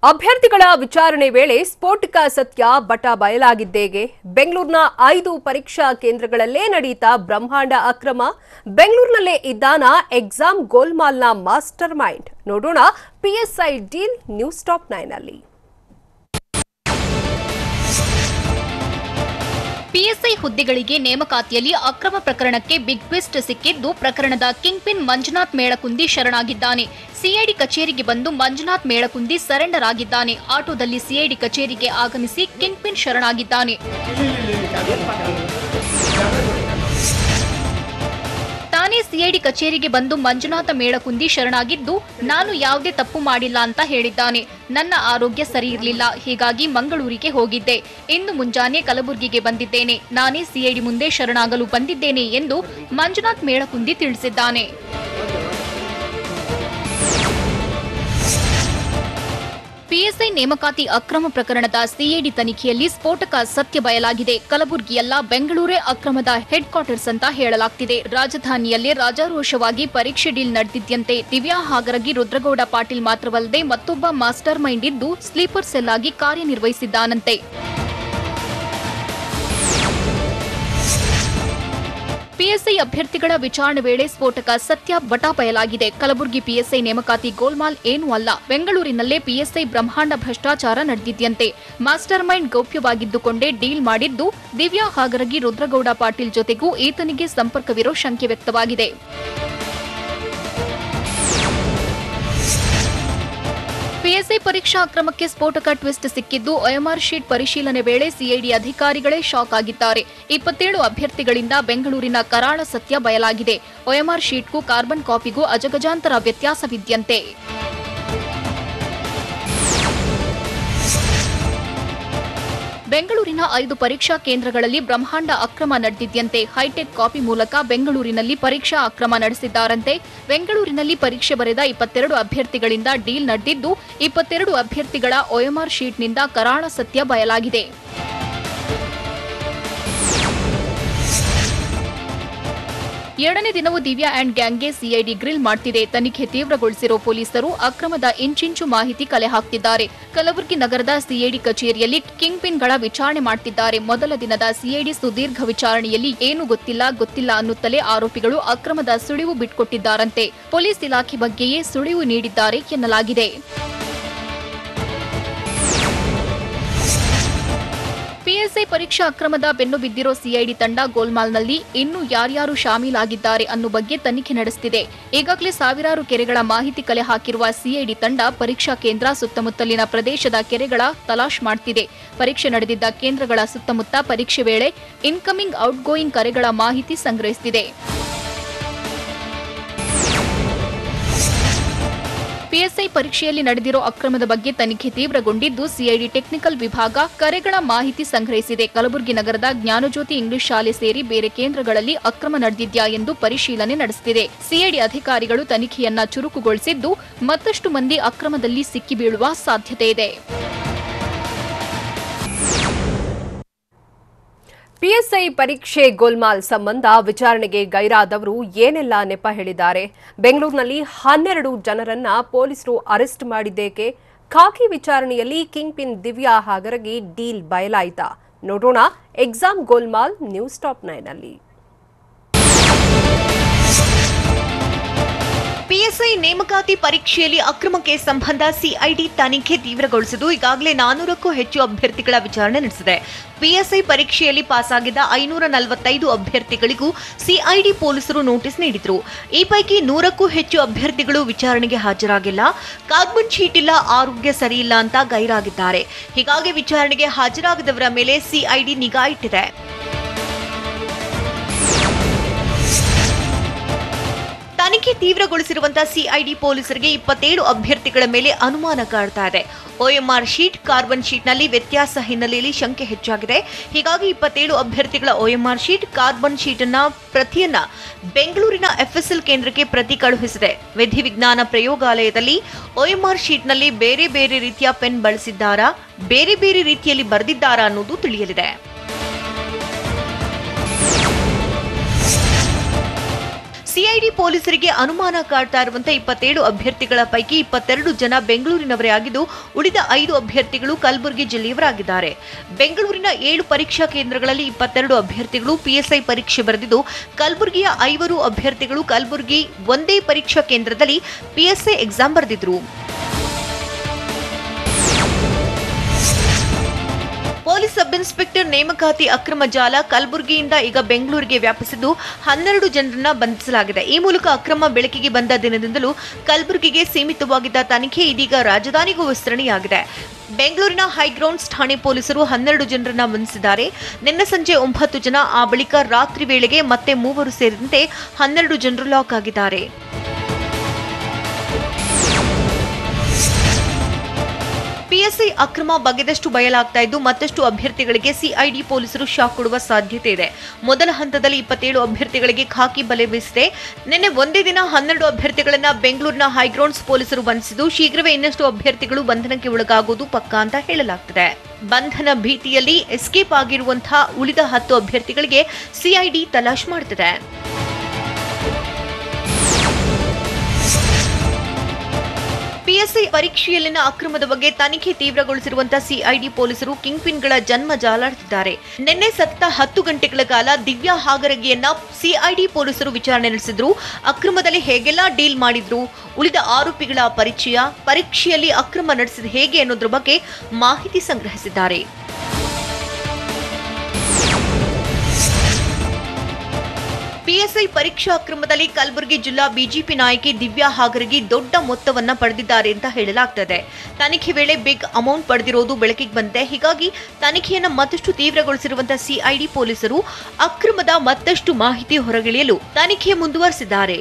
ಅಭ್ಯರ್ಥಿಗಳ ವಿಚಾರಣೆ ವೇಳೆ ಸ್ಫೋಟಕ ಸತ್ಯ ಬಟ ಬಯಲಾಗಿದ್ದೇಗೆ ಬೆಂಗಳೂರಿನ 5 ಪರೀಕ್ಷಾ ಕೇಂದ್ರಗಳಲ್ಲೇ ನಡೆಯುತ್ತಾ ಬ್ರಹ್ಮಾಂಡ ಅಕ್ರಮ ಬೆಂಗಳೂರಿನಲ್ಲೇ ಇದ್ದಾನ ಎಕ್ಸಾಮ್ ಗೋಲ್ಮಾಲ್ನ ಮಾಸ್ಟರ್ ಮೈಂಡ್ ನೋಡೋಣ ಪಿಎಸ್ಐ ಡೀಲ್ ನ್ಯೂಸ್ ಟಾಪ್ 9 ಅಲ್ಲಿ ಪಿಎಸ್ಐ ಹುದ್ದೆಗಳಿಗೆ ನೇಮಕಾತಿಯಲ್ಲಿ ಅಕ್ರಮ ಪ್ರಕರಣಕ್ಕೆ ಬಿಗ್ ಟ್ವಿಸ್ಟ್ ಸಿಕ್ಕಿದ್ದು ಪ್ರಕರಣದ ಕಿಂಗ್ ಪಿನ್ ಮಂಜುನಾಥ್ ಮೇಳಕುಂದಿ ಶರಣಾಗಿದ್ದಾನೆ. ಸಿಐಡಿ ಕಚೇರಿಗೆ ಬಂದು ಮಂಜುನಾಥ್ ಮೇಳಕುಂದಿ ಸರೆಂಡರ್ ಆಗಿದ್ದಾನೆ. ಆಟೋದಲ್ಲಿ ಸಿಐಡಿ ಕಚೇರಿಗೆ ಆಗಮಿಸಿ ಕಿಂಗ್ ಪಿನ್ ಶರಣಾಗಿದ್ದಾನೆ. ತಾನೇ ಸಿಐಡಿ ಕಚೇರಿಗೆ ಬಂದು ಮಂಜುನಾಥ ಮೇಳಕುಂದಿ ಶರಣಾಗಿದ್ದು ನಾನು ಯಾವುದೇ ತಪ್ಪು ಮಾಡಿಲ್ಲ ಅಂತ ಹೇಳಿದ್ದಾನೆ. ನನ್ನ ಆರೋಗ್ಯ ಸರಿ ಇರಲಿಲ್ಲ, ಹೀಗಾಗಿ ಮಂಗಳೂರಿಗೆ ಹೋಗಿದ್ದೆ. ಇಂದು ಮುಂಜಾನೆ ಕಲಬುರಗಿಗೆ ಬಂದಿದ್ದೇನೆ. ನಾನೇ ಸಿಐಡಿ ಮುಂದೆ ಶರಣಾಗಲು ಬಂದಿದ್ದೇನೆ ಎಂದು ಮಂಜುನಾಥ್ ಮೇಳಕುಂದಿ ತಿಳಿಸಿದ್ದಾನೆ. ಪಿಎಸ್ಐ ನೇಮಕಾತಿ ಅಕ್ರಮ ಪ್ರಕರಣದ ಸಿಐಡಿ ತನಿಖೆಯಲ್ಲಿ ಸ್ಫೋಟಕ ಸತ್ಯ ಬಯಲಾಗಿದೆ. ಕಲಬುರಗಿಯಲ್ಲ, ಬೆಂಗಳೂರೇ ಅಕ್ರಮದ ಹೆಡ್ ಕ್ವಾರ್ಟರ್ಸ್ ಅಂತ ಹೇಳಲಾಗ್ತಿದೆ. ರಾಜಧಾನಿಯಲ್ಲೇ ರಾಜಾರೋಷವಾಗಿ ಪರೀಕ್ಷೆ ಡೀಲ್ ನಡೆದಿದ್ದಂತೆ ದಿವ್ಯಾ ಹಾಗರಗಿ ರುದ್ರಗೌಡ ಪಾಟೀಲ್ ಮಾತ್ರವಲ್ಲದೆ ಮತ್ತೊಬ್ಬ ಮಾಸ್ಟರ್ ಮೈಂಡ್ ಇದ್ದು ಸ್ಲೀಪರ್ ಸೆಲ್ ಆಗಿ ಕಾರ್ಯನಿರ್ವಹಿಸಿದ್ದಾನಂತೆ. ಪಿಎಸ್ಐ ಅಭ್ಯರ್ಥಿಗಳ ವಿಚಾರಣೆ ವೇಳೆ ಸ್ಫೋಟಕ ಸತ್ಯ ಬಟ ಬಯಲಾಗಿದೆ. ಕಲಬುರಗಿ ಪಿಎಸ್ಐ ನೇಮಕಾತಿ ಗೋಲ್ಮಾಲ್ ಏನೂ ಅಲ್ಲ. ಬೆಂಗಳೂರಿನಲ್ಲೇ ಪಿಎಸ್ಐ ಬ್ರಹ್ಮಾಂಡ ಭ್ರಷ್ಟಾಚಾರ ನಡೆದಿದ್ದಂತೆ. ಮಾಸ್ಟರ್ ಮೈಂಡ್ ಗೌಪ್ಯವಾಗಿದ್ದುಕೊಂಡೇ ಡೀಲ್ ಮಾಡಿದ್ದು ದಿವ್ಯಾ ಹಾಗರಗಿ ರುದ್ರಗೌಡ ಪಾಟೀಲ್ ಜೊತೆಗೂ ಈತನಿಗೆ ಸಂಪರ್ಕವಿರೋ ಶಂಕೆ ವ್ಯಕ್ತವಾಗಿದೆ. ಪಿಎಸ್ಐ ಪರೀಕ್ಷಾ ಅಕ್ರಮಕ್ಕೆ ಸ್ಫೋಟಕ ಟ್ವಿಸ್ಟ್ ಸಿಕ್ಕಿದ್ದು ಒಎಂಆರ್ ಶೀಟ್ ಪರಿಶೀಲನೆ ವೇಳೆ ಸಿಐಡಿ ಅಧಿಕಾರಿಗಳೇ ಶಾಕ್ ಆಗಿದ್ದಾರೆ. 27 ಅಭ್ಯರ್ಥಿಗಳಿಂದ ಬೆಂಗಳೂರಿನ ಕರಾಳ ಸತ್ಯ ಬಯಲಾಗಿದೆ. ಒಎಂಆರ್ ಶೀಟ್ಗೂ ಕಾರ್ಬನ್ ಕಾಪಿಗೂ ಅಜಗಜಾಂತರ ವ್ಯತ್ಯಾಸವಿದ್ಯಂತೆ. ಬೆಂಗಳೂರಿನ 5 ಪರೀಕ್ಷಾ ಕೇಂದ್ರಗಳಲ್ಲಿ ಬ್ರಹ್ಮಾಂಡ ಅಕ್ರಮ ನಡೆದಿದ್ದಂತೆ. ಹೈಟೆಕ್ ಕಾಪಿ ಮೂಲಕ ಬೆಂಗಳೂರಿನಲ್ಲಿ ಪರೀಕ್ಷಾ ಅಕ್ರಮ ನಡೆಸಿದ್ದಾರಂತೆ. ಬೆಂಗಳೂರಿನಲ್ಲಿ ಪರೀಕ್ಷೆ ಬರೆದ 22 ಅಭ್ಯರ್ಥಿಗಳಿಂದ ಡೀಲ್ ನಡೆದಿದ್ದು 22 ಅಭ್ಯರ್ಥಿಗಳ ಒಎಂಆರ್ ಶೀಟ್ನಿಂದ ಕರಾಳ ಸತ್ಯ ಬಯಲಾಗಿದೆ. ಎರಡನೇ ದಿನವೂ ದಿವ್ಯಾ ಅಂಡ್ ಗ್ಯಾಂಗ್ಗೆ ಸಿಐಡಿ ಗ್ರಿಲ್ ಮಾಡ್ತಿದೆ. ತನಿಖೆ ತೀವ್ರಗೊಳಿಸಿರೋ ಪೊಲೀಸರು ಅಕ್ರಮದ ಇಂಚಿಂಚು ಮಾಹಿತಿ ಕಲೆ ಹಾಕ್ತಿದ್ದಾರೆ. ಕಲಬುರಗಿ ನಗರದ ಸಿಐಡಿ ಕಚೇರಿಯಲ್ಲಿ ಕಿಂಗ್ ಪಿನ್ಗಳ ವಿಚಾರಣೆ ಮಾಡ್ತಿದ್ದಾರೆ. ಮೊದಲ ದಿನದ ಸಿಐಡಿ ಸುದೀರ್ಘ ವಿಚಾರಣೆಯಲ್ಲಿ ಏನು ಗೊತ್ತಿಲ್ಲ ಅನ್ನುತ್ತಲೇ ಆರೋಪಿಗಳು ಅಕ್ರಮದ ಸುಳಿವು ಬಿಟ್ಕೊಟ್ಟಿದ್ದಾರಂತೆ. ಪೊಲೀಸ್ ಇಲಾಖೆ ಬಗ್ಗೆಯೇ ಸುಳಿವು ನೀಡಿದ್ದಾರೆ ಎನ್ನಲಾಗಿದೆ. ಪಿಎಸ್ಐ ಪರೀಕ್ಷಾ ಅಕ್ರಮದ ಬೆನ್ನು ಬಿದ್ದಿರೋ ಸಿಐಡಿ ತಂಡ ಗೋಲ್ಮಾಲ್ನಲ್ಲಿ ಇನ್ನೂ ಯಾರ್ಯಾರು ಶಾಮೀಲಾಗಿದ್ದಾರೆ ಅನ್ನೋ ಬಗ್ಗೆ ತನಿಖೆ ನಡೆಸುತ್ತಿದೆ. ಈಗಾಗಲೇ ಸಾವಿರಾರು ಕೆರೆಗಳ ಮಾಹಿತಿ ಕಲೆ ಹಾಕಿರುವ ಸಿಐಡಿ ತಂಡ ಪರೀಕ್ಷಾ ಕೇಂದ್ರ ಸುತ್ತಮುತ್ತಲಿನ ಪ್ರದೇಶದ ಕೆರೆಗಳ ತಲಾಶ್ ಮಾಡುತ್ತಿದೆ. ಪರೀಕ್ಷೆ ನಡೆದಿದ್ದ ಕೇಂದ್ರಗಳ ಸುತ್ತಮುತ್ತ ಪರೀಕ್ಷೆ ವೇಳೆ ಇನ್ಕಮಿಂಗ್ ಔಟ್ಗೋಯಿಂಗ್ ಕರೆಗಳ ಮಾಹಿತಿ ಸಂಗ್ರಹಿಸುತ್ತಿದೆ. ಪಿಎಸ್ಐ ಪರೀಕ್ಷೆಯಲ್ಲಿ ನಡೆದಿರೋ ಅಕ್ರಮದ ಬಗ್ಗೆ ತನಿಖೆ ತೀವ್ರಗೊಂಡಿದ್ದು ಸಿಐಡಿ ಟೆಕ್ನಿಕಲ್ ವಿಭಾಗ ಕರೆಗಳ ಮಾಹಿತಿ ಸಂಗ್ರಹಿಸಿದೆ. ಕಲಬುರಗಿ ನಗರದ ಜ್ಞಾನಜ್ಯೋತಿ ಇಂಗ್ಲಿಷ್ ಶಾಲೆ ಸೇರಿ ಬೇರೆ ಕೇಂದ್ರಗಳಲ್ಲಿ ಅಕ್ರಮ ನಡೆದಿದ್ಯಾ ಎಂದು ಪರಿಶೀಲನೆ ನಡೆಸುತ್ತಿದೆ. ಸಿಐಡಿ ಅಧಿಕಾರಿಗಳು ತನಿಖೆಯನ್ನ ಚುರುಕುಗೊಳಿಸಿದ್ದು ಮತ್ತಷ್ಟು ಮಂದಿ ಅಕ್ರಮದಲ್ಲಿ ಸಿಕ್ಕಿಬೀಳುವ ಸಾಧ್ಯತೆ ಇದೆ. ಪಿಎಸ್ಐ ಪರೀಕ್ಷೆ ಗೋಲ್ಮಾಲ್ ಸಂಬಂಧ ವಿಚಾರಣೆಗೆ ಗೈರಾದವರು ಏನೆಲ್ಲ ನೆಪ ಹೇಳಿದ್ದಾರೆ? ಬೆಂಗಳೂರಿನಲ್ಲಿ 12 ಜನರನ್ನ ಪೊಲೀಸರು ಅರೆಸ್ಟ್ ಮಾಡಿದ್ದೇಕೆ? ಖಾಕಿ ವಿಚಾರಣೆಯಲ್ಲಿ king pin Divya Hagaragi deal ಬಯಲಾಯಿತಾ? ನೋಡೋಣ ಎಕ್ಸಾಮ್ ಗೋಲ್ಮಾಲ್ ನ್ಯೂಸ್ ಟಾಪ್ 9 ಅಲ್ಲಿ. ಪಿಎಸ್ಐ ನೇಮಕಾತಿ ಪರೀಕ್ಷೆಯಲ್ಲಿ ಅಕ್ರಮಕ್ಕೆ ಸಂಬಂಧ ಸಿಐಡಿ ತನಿಖೆ ತೀವ್ರಗೊಳಿಸಿದ್ದು ಈಗಾಗಲೇ 400ಕ್ಕೂ ಹೆಚ್ಚು ಅಭ್ಯರ್ಥಿಗಳ ವಿಚಾರಣೆ ನಡೆಸಿದೆ. ಪಿಎಸ್ಐ ಪರೀಕ್ಷೆಯಲ್ಲಿ ಪಾಸಾಗಿದ್ದ 545 ಅಭ್ಯರ್ಥಿಗಳಿಗೂ ಸಿಐಡಿ ಪೊಲೀಸರು ನೋಟಿಸ್ ನೀಡಿದ್ರು. ಈ ಪೈಕಿ 100ಕ್ಕೂ ಹೆಚ್ಚು ಅಭ್ಯರ್ಥಿಗಳು ವಿಚಾರಣೆಗೆ ಹಾಜರಾಗಿಲ್ಲ, ಕಾರ್ಬನ್ ಶೀಟ್ ಇಲ್ಲ, ಆರೋಗ್ಯ ಸರಿಯಿಲ್ಲ ಅಂತ ಗೈರಾಗಿದ್ದಾರೆ. ಹೀಗಾಗಿ ವಿಚಾರಣೆಗೆ ಹಾಜರಾಗದವರ ಮೇಲೆ ಸಿಐಡಿ ನಿಗಾ ಇಟ್ಟಿದೆ. ತನಿಖೆ ತೀವ್ರಗೊಳಿಸಿರುವಂತಹ ಸಿಐಡಿ ಪೊಲೀಸರಿಗೆ 27 ಅಭ್ಯರ್ಥಿಗಳ ಮೇಲೆ ಅನುಮಾನ ಕಾಡ್ತಾ ಇದೆ. ಒಎಂಆರ್ ಶೀಟ್, ಕಾರ್ಬನ್ ಶೀಟ್ನಲ್ಲಿ ವ್ಯತ್ಯಾಸ ಹಿನ್ನೆಲೆಯಲ್ಲಿ ಶಂಕೆ ಹೆಚ್ಚಾಗಿದೆ. ಹೀಗಾಗಿ 27 ಅಭ್ಯರ್ಥಿಗಳ ಒಎಂಆರ್ ಶೀಟ್, ಕಾರ್ಬನ್ ಶೀಟ್ನ ಪ್ರತಿಯನ್ನ ಬೆಂಗಳೂರಿನ ಎಫ್ಎಸ್ಎಲ್ ಕೇಂದ್ರಕ್ಕೆ ಪ್ರತಿ ಕಳುಹಿಸಿದೆ. ವಿಧಿವಿಜ್ಞಾನ ಪ್ರಯೋಗಾಲಯದಲ್ಲಿ ಒಎಂಆರ್ ಶೀಟ್ನಲ್ಲಿ ಬೇರೆ ಬೇರೆ ರೀತಿಯ ಪೆನ್ ಬಳಸಿದ್ದಾರಾ, ಬೇರೆ ಬೇರೆ ರೀತಿಯಲ್ಲಿ ಬರೆದಿದ್ದಾರಾ ಅನ್ನೋದು ತಿಳಿಯಲಿದೆ. ಸಿಐಡಿ ಪೊಲೀಸರಿಗೆ ಅನುಮಾನ ಕಾಡ್ತಾ ಇರುವಂತಹ 27 ಅಭ್ಯರ್ಥಿಗಳ ಪೈಕಿ 22 ಜನ ಬೆಂಗಳೂರಿನವರೇ ಆಗಿದ್ದು, ಉಳಿದ 5 ಅಭ್ಯರ್ಥಿಗಳು ಕಲಬುರಗಿ ಜಿಲ್ಲೆಯವರಾಗಿದ್ದಾರೆ. ಬೆಂಗಳೂರಿನ 7 ಪರೀಕ್ಷಾ ಕೇಂದ್ರಗಳಲ್ಲಿ 22 ಅಭ್ಯರ್ಥಿಗಳು ಪಿಎಸ್ಐ ಪರೀಕ್ಷೆ ಬರೆದಿದ್ದು, ಕಲಬುರಗಿಯ 5 ಅಭ್ಯರ್ಥಿಗಳು ಕಲಬುರಗಿ ಒಂದೇ ಪರೀಕ್ಷಾ ಕೇಂದ್ರದಲ್ಲಿ ಪಿಎಸ್ಐ ಎಕ್ಸಾಮ್ ಬರೆದಿದ್ರು. ಪೊಲೀಸ್ ಸಬ್ ಇನ್ಸ್ಪೆಕ್ಟರ್ ನೇಮಕಾತಿ ಅಕ್ರಮ ಜಾಲ ಕಲಬುರಗಿಯಿಂದ ಈಗ ಬೆಂಗಳೂರಿಗೆ ವ್ಯಾಪಿಸಿದ್ದು 12 ಜನರನ್ನ ಬಂಧಿಸಲಾಗಿದೆ. ಈ ಮೂಲಕ ಅಕ್ರಮ ಬೆಳಕಿಗೆ ಬಂದ ದಿನದಿಂದಲೂ ಕಲಬುರಗಿಗೆ ಸೀಮಿತವಾಗಿದ್ದ ತನಿಖೆ ಇದೀಗ ರಾಜಧಾನಿಗೂ ವಿಸ್ತರಣೆಯಾಗಿದೆ. ಬೆಂಗಳೂರಿನ ಹೈಗ್ರೌಂಡ್ಸ್ ಠಾಣೆ ಪೊಲೀಸರು 12 ಜನರನ್ನ ಬಂಧಿಸಿದ್ದಾರೆ. ನಿನ್ನೆ ಸಂಜೆ 9 ಜನ, ಆ ಬಳಿಕ ರಾತ್ರಿ ವೇಳೆಗೆ ಮತ್ತೆ 3 ಸೇರಿದಂತೆ 12 ಜನರು ಲಾಕ್ ಆಗಿದ್ದಾರೆ. ಪಿಎಸ್ಐ ಅಕ್ರಮ ಬಗೆದಷ್ಟು ಬಯಲಾಗ್ತಾ ಇದ್ದು, ಮತ್ತಷ್ಟು ಅಭ್ಯರ್ಥಿಗಳಿಗೆ ಸಿಐಡಿ ಪೊಲೀಸರು ಶಾಕ್ ಕೊಡುವ ಸಾಧ್ಯತೆ ಇದೆ. ಮೊದಲ ಹಂತದಲ್ಲಿ 27 ಅಭ್ಯರ್ಥಿಗಳಿಗೆ ಖಾಕಿ ಬಲೆ ಬೀಸಿದೆ. ನಿನ್ನೆ ಒಂದೇ ದಿನ 12 ಅಭ್ಯರ್ಥಿಗಳನ್ನ ಬೆಂಗಳೂರಿನ ಹೈಗ್ರೌಂಡ್ಸ್ ಪೊಲೀಸರು ಬಂಧಿಸಿದ್ದು, ಶೀಘ್ರವೇ ಇನ್ನಷ್ಟು ಅಭ್ಯರ್ಥಿಗಳು ಬಂಧನಕ್ಕೆ ಒಳಗಾಗುವುದು ಪಕ್ಕಾ ಅಂತ ಹೇಳಲಾಗ್ತಿದೆ. ಬಂಧನ ಭೀತಿಯಲ್ಲಿ ಎಸ್ಕೇಪ್ ಆಗಿರುವಂತಹ ಉಳಿದ 10 ಅಭ್ಯರ್ಥಿಗಳಿಗೆ ಸಿಐಡಿ ತಲಾಶ್ ಮಾಡುತ್ತಿದೆ. ಪಿಎಸ್ಐ ಪರೀಕ್ಷೆಯಲ್ಲಿನ ಅಕ್ರಮದ ಬಗ್ಗೆ ತನಿಖೆ ತೀವ್ರಗೊಳಿಸಿರುವಂತಹ ಸಿಐಡಿ ಪೊಲೀಸರು ಕಿಂಗ್ ಪಿನ್ಗಳ ಜನ್ಮ ಜಾಲಾಡುತ್ತಿದ್ದಾರೆ. ನಿನ್ನೆ ಸತತ 10 ಗಂಟೆಗಳ ಕಾಲ ದಿವ್ಯಾ ಹಾಗರಗಿಯನ್ನ ಸಿಐಡಿ ಪೊಲೀಸರು ವಿಚಾರಣೆ ನಡೆಸಿದ್ರು. ಅಕ್ರಮದಲ್ಲಿ ಹೇಗೆಲ್ಲ ಡೀಲ್ ಮಾಡಿದ್ರು, ಉಳಿದ ಆರೋಪಿಗಳ ಪರಿಚಯ, ಪರೀಕ್ಷೆಯಲ್ಲಿ ಅಕ್ರಮ ನಡೆಸಿದ ಹೇಗೆ ಅನ್ನೋದ್ರ ಬಗ್ಗೆ ಮಾಹಿತಿ ಸಂಗ್ರಹಿಸಿದ್ದಾರೆ. ಪಿಎಸ್ಐ ಪರೀಕ್ಷಾ ಅಕ್ರಮದಲ್ಲಿ ಕಲಬುರಗಿ ಜಿಲ್ಲಾ ಬಿಜೆಪಿ ನಾಯಕಿ ದಿವ್ಯಾ ಹಾಗರಗಿ ದೊಡ್ಡ ಮೊತ್ತವನ್ನ ಪಡೆದಿದ್ದಾರೆ ಅಂತ ಹೇಳಲಾಗ್ತದೆ. ತನಿಖೆ ವೇಳೆ ಬಿಗ್ ಅಮೌಂಟ್ ಪಡೆದಿರೋದು ಬೆಳಕಿಗೆ ಬಂದಿದೆ. ಹೀಗಾಗಿ ತನಿಖೆಯನ್ನ ಮತ್ತಷ್ಟು ತೀವ್ರಗೊಳಿಸಿರುವಂತಹ ಸಿಐಡಿ ಪೊಲೀಸರು ಅಕ್ರಮದ ಮತ್ತಷ್ಟು ಮಾಹಿತಿ ಹೊರಗಿಳಿಯಲು ತನಿಖೆ ಮುಂದುವರೆಸಿದ್ದಾರೆ.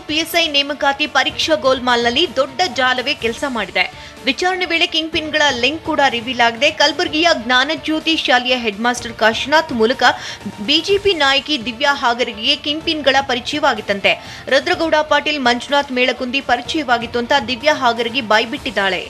ಪಿಎಸ್ಐ ನೇಮಕಾತಿ ಪರೀಕ್ಷಾ ಗೋಲ್ಮಾಲ್ನಲ್ಲಿ ದೊಡ್ಡ ಜಾಲವೇ ಕೆಲಸ ಮಾಡಿದೆ. ವಿಚಾರಣೆ ವೇಳೆ ಕಿಂಗ್ ಪಿನ್ಗಳ ಲಿಂಕ್ ಕೂಡ ರಿವೀಲ್ ಆಗಿದೆ. ಕಲಬುರಗಿಯ ಜ್ಞಾನಜ್ಯೋತಿ ಶಾಲೆಯ ಹೆಡ್ ಮಾಸ್ಟರ್ ಕಾಶಿನಾಥ್ ಮೂಲಕ ಬಿಜೆಪಿ ನಾಯಕಿ ದಿವ್ಯಾ ಹಾಗರಗಿಗೆ ಕಿಂಗ್ ಪಿನ್ಗಳ ಪರಿಚಯವಾಗಿತ್ತಂತೆ. ರುದ್ರಗೌಡ ಪಾಟೀಲ್, ಮಂಜುನಾಥ್ ಮೇಳಕುಂದಿ ಪರಿಚಯವಾಗಿತ್ತು ಅಂತ ದಿವ್ಯಾ ಹಾಗರಗಿ ಬಾಯ್ಬಿಟ್ಟಿದ್ದಾಳೆ.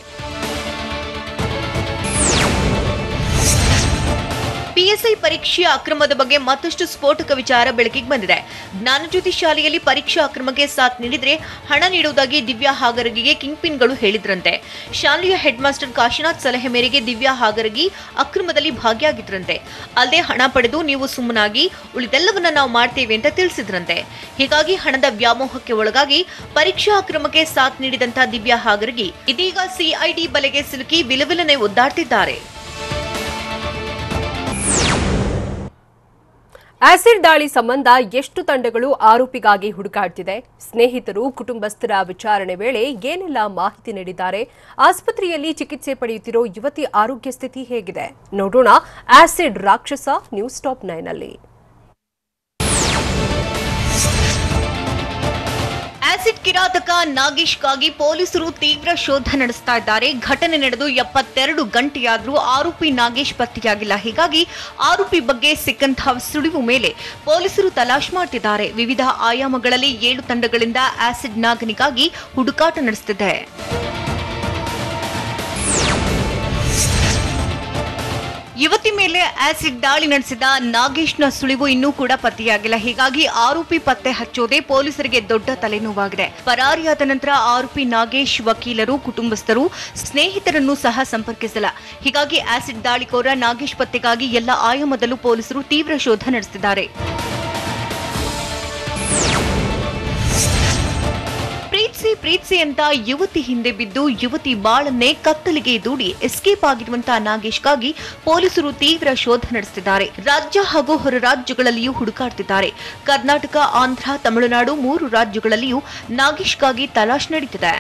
ಪಿಎಸ್ಐ ಪರೀಕ್ಷೆಯ ಅಕ್ರಮದ ಬಗ್ಗೆ ಮತ್ತಷ್ಟು ಸ್ಫೋಟಕ ವಿಚಾರ ಬೆಳಕಿಗೆ ಬಂದಿದೆ. ಜ್ಞಾನಜ್ಯೋತಿ ಶಾಲೆಯಲ್ಲಿ ಪರೀಕ್ಷಾ ಅಕ್ರಮಕ್ಕೆ ಸಾಥ್ ನೀಡಿದ್ರೆ ಹಣ ನೀಡುವುದಾಗಿ ದಿವ್ಯಾ ಹಾಗರಗಿಗೆ ಕಿಂಗ್ ಪಿನ್ಗಳು ಹೇಳಿದ್ರಂತೆ. ಶಾಲೆಯ ಹೆಡ್ ಮಾಸ್ಟರ್ ಕಾಶಿನಾಥ್ ಸಲಹೆ ಮೇರೆಗೆ ದಿವ್ಯಾ ಹಾಗರಗಿ ಅಕ್ರಮದಲ್ಲಿ ಭಾಗಿಯಾಗಿದ್ರಂತೆ. ಅಲ್ಲದೆ ಹಣ ಪಡೆದು ನೀವು ಸುಮ್ಮನಾಗಿ, ಉಳಿದೆಲ್ಲವನ್ನ ನಾವು ಮಾಡ್ತೇವೆ ಅಂತ ತಿಳಿಸಿದ್ರಂತೆ. ಹೀಗಾಗಿ ಹಣದ ವ್ಯಾಮೋಹಕ್ಕೆ ಒಳಗಾಗಿ ಪರೀಕ್ಷಾ ಅಕ್ರಮಕ್ಕೆ ಸಾಥ್ ನೀಡಿದಂತಹ ದಿವ್ಯಾ ಹಾಗರಗಿ ಇದೀಗ ಸಿಐಡಿ ಬಲೆಗೆ ಸಿಲುಕಿ ವಿಲವಿಲನೆ ಒದ್ದಾಡ್ತಿದ್ದಾರೆ. ಆಸಿಡ್ ದಾಳಿ ಸಂಬಂಧ ಎಷ್ಟು ತಂಡಗಳು ಆರೋಪಿಗಾಗಿ ಹುಡುಕಾಡ್ತಿದೆ? ಸ್ನೇಹಿತರು, ಕುಟುಂಬಸ್ಥರ ವಿಚಾರಣೆ ವೇಳೆ ಏನೆಲ್ಲ ಮಾಹಿತಿ ನೀಡಿದ್ದಾರೆ? ಆಸ್ಪತ್ರೆಯಲ್ಲಿ ಚಿಕಿತ್ಸೆ ಪಡೆಯುತ್ತಿರೋ ಯುವತಿ ಆರೋಗ್ಯ ಸ್ಥಿತಿ ಹೇಗಿದೆ? ನೋಡೋಣ ಆಸಿಡ್ ರಾಕ್ಷಸ ನ್ಯೂಸ್ ಟಾಪ್ 9ನಲ್ಲಿ. ಆಸಿಡ್ ಕಿರಾತಕ ನಾಗೇಶ್ಗಾಗಿ ಪೊಲೀಸರು ತೀವ್ರ ಶೋಧ ನಡೆಸ್ತಾ ಇದ್ದಾರೆ. ಘಟನೆ ನಡೆದು 72 ಗಂಟೆಯಾದರೂ ಆರೋಪಿ ನಾಗೇಶ್ ಪತ್ತೆಯಾಗಿಲ್ಲ. ಹೀಗಾಗಿ ಆರೋಪಿ ಬಗ್ಗೆ ಸಿಕ್ಕಂತಹ ಸುಳಿವು ಮೇಲೆ ಪೊಲೀಸರು ತಲಾಶ್ ಮಾಡ್ತಿದ್ದಾರೆ. ವಿವಿಧ ಆಯಾಮಗಳಲ್ಲಿ 7 ತಂಡಗಳಿಂದ ಆಸಿಡ್ ನಾಗನಿಗಾಗಿ ಹುಡುಕಾಟ ನಡೆಸುತ್ತಿದೆ. ಯುವತಿ ಮೇಲೆ ಆಸಿಡ್ ದಾಳಿ ನಡೆಸಿದ ನಾಗೇಶ್ನ ಸುಳಿವು ಇನ್ನೂ ಕೂಡ ಪತ್ತೆಯಾಗಿಲ್ಲ. ಹೀಗಾಗಿ ಆರೋಪಿ ಪತ್ತೆ ಹಚ್ಚೋದೇ ಪೊಲೀಸರಿಗೆ ದೊಡ್ಡ ತಲೆನೋವಾಗಿದೆ. ಪರಾರಿಯಾದ ನಂತರ ಆರೋಪಿ ನಾಗೇಶ್ ವಕೀಲರು, ಕುಟುಂಬಸ್ಥರು, ಸ್ನೇಹಿತರನ್ನು ಸಹ ಸಂಪರ್ಕಿಸಿಲ್ಲ. ಹೀಗಾಗಿ ಆಸಿಡ್ ದಾಳಿಕೋರ ನಾಗೇಶ್ ಪತ್ತೆಗಾಗಿ ಎಲ್ಲ ಆಯಾಮದಲ್ಲೂ ಪೊಲೀಸರು ತೀವ್ರ ಶೋಧ ನಡೆಸಿದ್ದಾರೆ. ಪ್ರೀತ್ಸಿ ಅಂತ ಯುವತಿ ಹಿಂದೆ ಬಿದ್ದು ಯುವತಿ ಬಾಳನ್ನೇ ಕತ್ತಲಿಗೆ ದೂಡಿ ಎಸ್ಕೇಪ್ ಆಗಿರುವಂತಹ ನಾಗೇಶ್ಗಾಗಿ ಪೊಲೀಸರು ತೀವ್ರ ಶೋಧ ನಡೆಸುತ್ತಿದ್ದಾರೆ. ರಾಜ್ಯ ಹಾಗೂ ಹೊರ ರಾಜ್ಯಗಳಲ್ಲಿಯೂ ಹುಡುಕಾಡ್ತಿದ್ದಾರೆ. ಕರ್ನಾಟಕ, ಆಂಧ್ರ, ತಮಿಳುನಾಡು 3 ರಾಜ್ಯಗಳಲ್ಲಿಯೂ ನಾಗೇಶ್ಗಾಗಿ ತಲಾಶ್ ನಡೆಯುತ್ತಿದೆ.